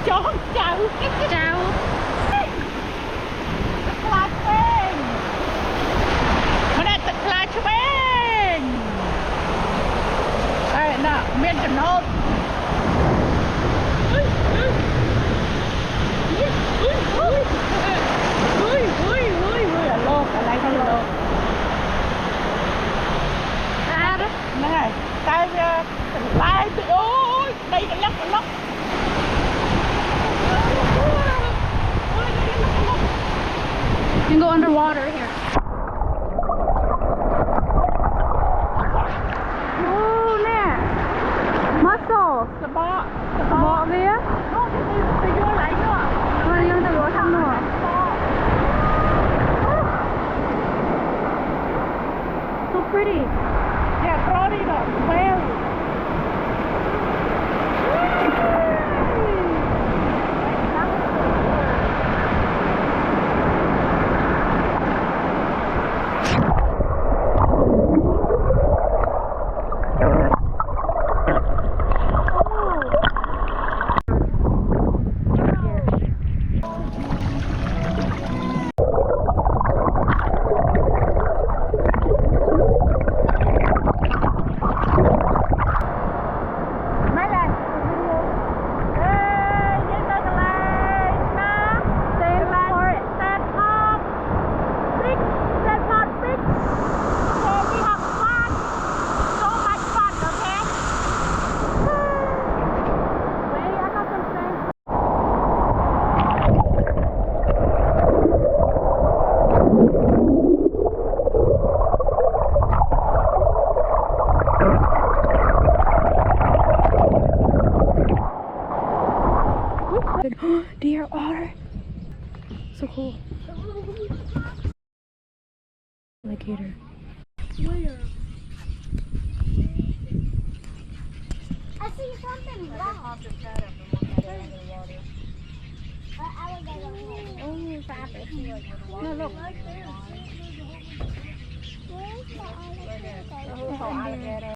chó chào chào Lạc bên mà đây thật là cho bên đây nè miền Trần Hôn alo cả này không alo này tay tay ôi đây cái lắc you can go underwater here. Oh, nè mussel bọ bọ vía đi vô lại nữa đi vô từ thăm nữa. So pretty. yeah Florida well dear otter, so cool. Alligator. Where? I see something black. Oh, rabbit. No, look. Where's the alligator?